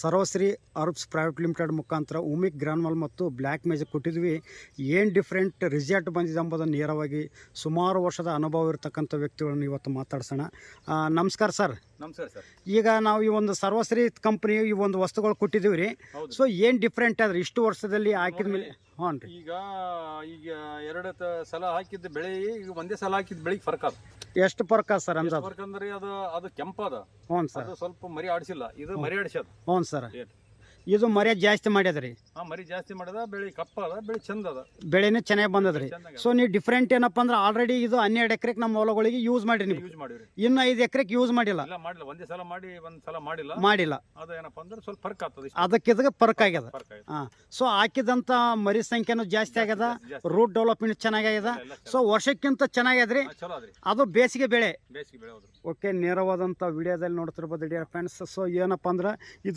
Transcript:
ಸರ್ವಶ್ರೀ herbs private limited ಮುಖಾಂತರ ಉಮಿಕ್ ಗ್ರಾನ್ಮಲ್ ಮತ್ತು black magic ಕೊಟ್ಟಿದ್ವಿ. ಏನು ಡಿಫ್ರೆಂಟ್ ರಿಸಲ್ಟ್ ಬಂದಿದೆ ಎಂಬುದನ್ನು ನೇರವಾಗಿ ಸುಮಾರು ವರ್ಷದ ಅನುಭವ ಇರತಕ್ಕಂಥ ವ್ಯಕ್ತಿಗಳನ್ನು ಇವತ್ತು ಮಾತಾಡ್ಸೋಣ. ನಮಸ್ಕಾರ ಸರ್. ನಮಸ್ಕಾರ ಸರ್. ಈಗ ನಾವು ಈ ಒಂದು ಸರ್ವಶ್ರೀ ಕಂಪ್ನಿ ಈ ಒಂದು ವಸ್ತುಗಳು ಕೊಟ್ಟಿದ್ದೀವಿ ರೀ. ಸೊ ಏನು ಡಿಫ್ರೆಂಟ್ ಆದ್ರೆ ಇಷ್ಟು ವರ್ಷದಲ್ಲಿ ಹಾಕಿದ ಮೇಲೆ? ಹ್ಞೂ ರೀ. ಈಗ ಎರಡು ಸಲ ಹಾಕಿದ್ದ ಬೆಳೆ ಈಗ ಒಂದೇ ಸಲ ಹಾಕಿದ ಬೆಳೆಗೆ ಫರ್ಕ್ ಅದ. ಎಷ್ಟು ಫರ್ಕ್ ಸರ್ ಅಂದ್ರೆ? ಫರ್ಕ್ ಅಂದ್ರೆ ಅದು ಕೆಂಪದ. ಹ್ಞೂ ಸರ್. ಅದು ಸ್ವಲ್ಪ ಮರಿ ಆಡಿಸಿಲ್ಲ, ಇದು ಮರಿ ಆಡಿಸ್ಯದ. ಹ್ಞೂ ಸರ್. ಇದು ಮರ್ಯಾದೆ ಜಾಸ್ತಿ ಮಾಡ್ಯದ್ರಿ. ಮರಿ ಜಾಸ್ತಿ ಮಾಡದ, ಬೆಳೆ ಕಪ್ಪದ, ಬೆಳೆ ಚಂದ ಅದ, ಬೆಳೆನೇ ಚೆನ್ನಾಗಿ ಬಂದದ್ರಿ. ಸೊ ನೀವು ಡಿಫ್ರೆಂಟ್ ಏನಪ್ಪ ಅಂದ್ರೆ ಆಲ್ರೆಡಿ ಇದು 12 ಎಕರೆಗೆ ನಮ್ಮ ಹೊಲಗಳಿಗೆ ಯೂಸ್ ಮಾಡಿ ನೀವು ಯೂಸ್ ಮಾಡಿವ್ರಿ. ಇನ್ನು 5 ಎಕರೆಗೆ ಯೂಸ್ ಮಾಡಿಲ್ಲ. ಮಾಡಿಲ್ಲ, ಒಂದೇ ಸಲ ಮಾಡಿ ಒಂದ್ ಸಲ ಮಾಡಿಲ್ಲ. ಅದು ಏನಪ್ಪ ಅಂದ್ರೆ ಸ್ವಲ್ಪ ಫರ್ಕ್ ಆಗ್ತದೆ. ಅದಕ್ಕೆ ಫರ್ಕ್ ಆಗ್ಯದ. ಸೊ ಹಾಕಿದಂತ ಮರಿ ಸಂಖ್ಯೆನೂ ಜಾಸ್ತಿ ಆಗ್ಯದ, ರೂಟ್ ಡೆವಲಪ್ಮೆಂಟ್ ಚೆನ್ನಾಗ್ಯದ. ಸೊ ವರ್ಷಕ್ಕಿಂತ ಚೆನ್ನಾಗ್ಯದ್ರಿ. ಅದು ಬೇಸಿಗೆ ಬೆಳೆ. ಬೇಸಿಗೆ ಬೆಳೆ. ಓಕೆ, ನೇರವಾದಂಥ ವಿಡಿಯೋದಲ್ಲಿ ನೋಡ್ತಿರ್ಬೋದು ಡಿಯರ್ ಫ್ರೆಂಡ್ಸ್. ಸೊ ಏನಪ್ಪ ಅಂದ್ರೆ ಇದು